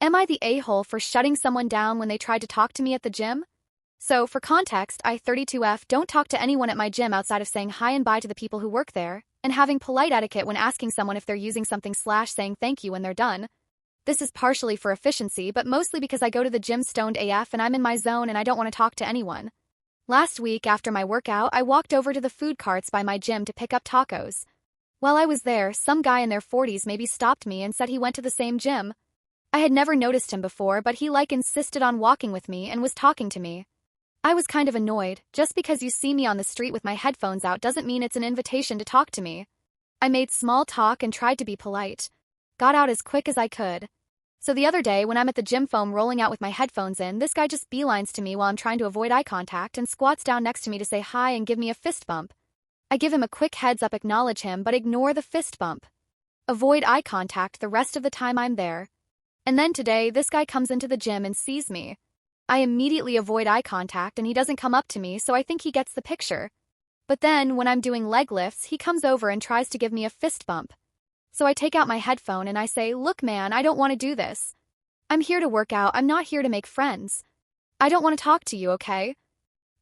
Am I the a-hole for shutting someone down when they tried to talk to me at the gym? So, for context, I 32F don't talk to anyone at my gym outside of saying hi and bye to the people who work there, and having polite etiquette when asking someone if they're using something / saying thank you when they're done. This is partially for efficiency, but mostly because I go to the gym stoned AF and I'm in my zone and I don't want to talk to anyone. Last week, after my workout, I walked over to the food carts by my gym to pick up tacos. While I was there, some guy in their 40s maybe stopped me and said he went to the same gym. I had never noticed him before, but he insisted on walking with me and was talking to me. I was kind of annoyed. Just because you see me on the street with my headphones out doesn't mean it's an invitation to talk to me. I made small talk and tried to be polite. Got out as quick as I could. So the other day, when I'm at the gym foam rolling out with my headphones in, this guy just beelines to me while I'm trying to avoid eye contact and squats down next to me to say hi and give me a fist bump. I give him a quick heads up, acknowledge him, but ignore the fist bump. Avoid eye contact the rest of the time I'm there. And then today, this guy comes into the gym and sees me. I immediately avoid eye contact and he doesn't come up to me, so I think he gets the picture. But then, when I'm doing leg lifts, he comes over and tries to give me a fist bump. So I take out my headphone and I say, "Look man, I don't want to do this. I'm here to work out, I'm not here to make friends. I don't want to talk to you, okay?"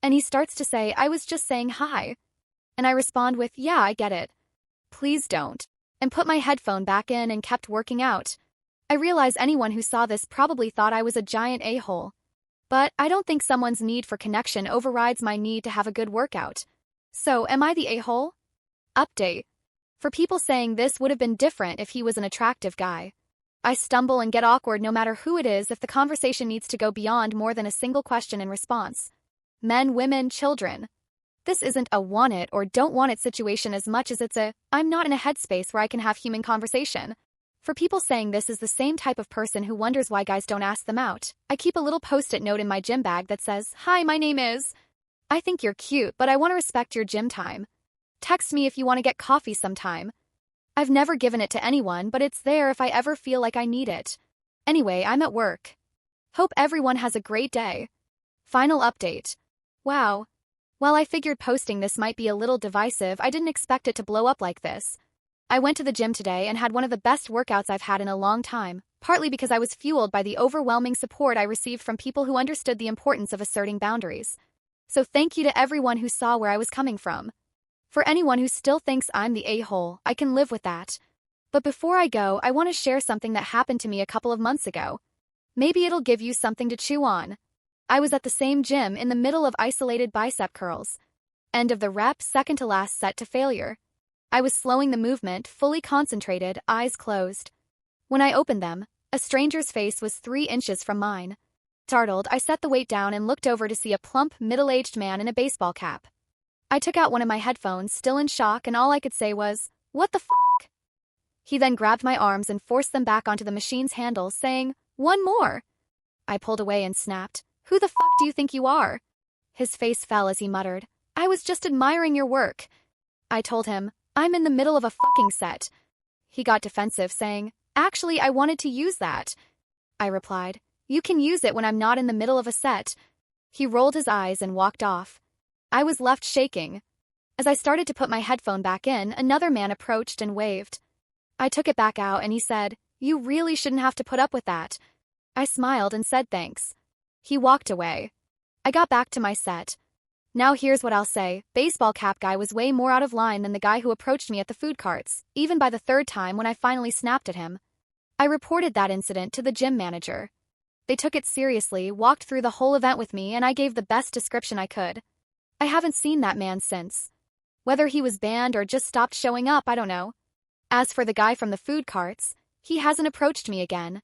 And he starts to say, "I was just saying hi." And I respond with, "Yeah, I get it. Please don't." And put my headphone back in and kept working out. I realize anyone who saw this probably thought I was a giant a-hole. But I don't think someone's need for connection overrides my need to have a good workout. So, am I the a-hole? Update. For people saying this would have been different if he was an attractive guy. I stumble and get awkward no matter who it is if the conversation needs to go beyond more than a single question and response. Men, women, children. This isn't a want it or don't want it situation as much as it's a, I'm not in a headspace where I can have human conversation. For people saying this is the same type of person who wonders why guys don't ask them out, I keep a little post-it note in my gym bag that says, "Hi, my name is. I think you're cute, but I want to respect your gym time. Text me if you want to get coffee sometime." I've never given it to anyone, but it's there if I ever feel like I need it. Anyway, I'm at work. Hope everyone has a great day. Final update. Wow. While I figured posting this might be a little divisive, I didn't expect it to blow up like this. I went to the gym today and had one of the best workouts I've had in a long time, partly because I was fueled by the overwhelming support I received from people who understood the importance of asserting boundaries. So thank you to everyone who saw where I was coming from. For anyone who still thinks I'm the a-hole, I can live with that. But before I go, I want to share something that happened to me a couple of months ago. Maybe it'll give you something to chew on. I was at the same gym in the middle of isolated bicep curls. End of the rep, second to last set to failure. I was slowing the movement, fully concentrated, eyes closed. When I opened them, a stranger's face was 3 inches from mine. Startled, I set the weight down and looked over to see a plump, middle-aged man in a baseball cap. I took out one of my headphones, still in shock, and all I could say was, "What the fuck?" He then grabbed my arms and forced them back onto the machine's handles, saying, "One more." I pulled away and snapped, "Who the fuck do you think you are?" His face fell as he muttered, "I was just admiring your work." I told him, "I'm in the middle of a fucking set." He got defensive, saying, "Actually, I wanted to use that." I replied, "You can use it when I'm not in the middle of a set." He rolled his eyes and walked off. I was left shaking. As I started to put my headphone back in, another man approached and waved. I took it back out and he said, "You really shouldn't have to put up with that." I smiled and said thanks. He walked away. I got back to my set. Now here's what I'll say, baseball cap guy was way more out of line than the guy who approached me at the food carts, even by the 3rd time when I finally snapped at him. I reported that incident to the gym manager. They took it seriously, walked through the whole event with me, and I gave the best description I could. I haven't seen that man since. Whether he was banned or just stopped showing up, I don't know. As for the guy from the food carts, he hasn't approached me again.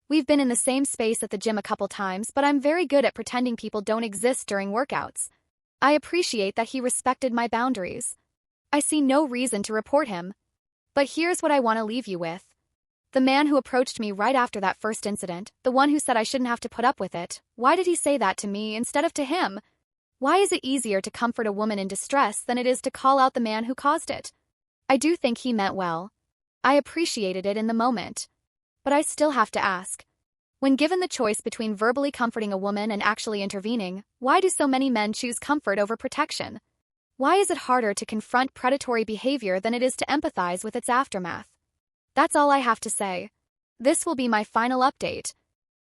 We've been in the same space at the gym a couple times, but I'm very good at pretending people don't exist during workouts. I appreciate that he respected my boundaries. I see no reason to report him. But here's what I want to leave you with. The man who approached me right after that first incident, the one who said I shouldn't have to put up with it, why did he say that to me instead of to him? Why is it easier to comfort a woman in distress than it is to call out the man who caused it? I do think he meant well. I appreciated it in the moment. But I still have to ask. When given the choice between verbally comforting a woman and actually intervening, why do so many men choose comfort over protection? Why is it harder to confront predatory behavior than it is to empathize with its aftermath? That's all I have to say. This will be my final update.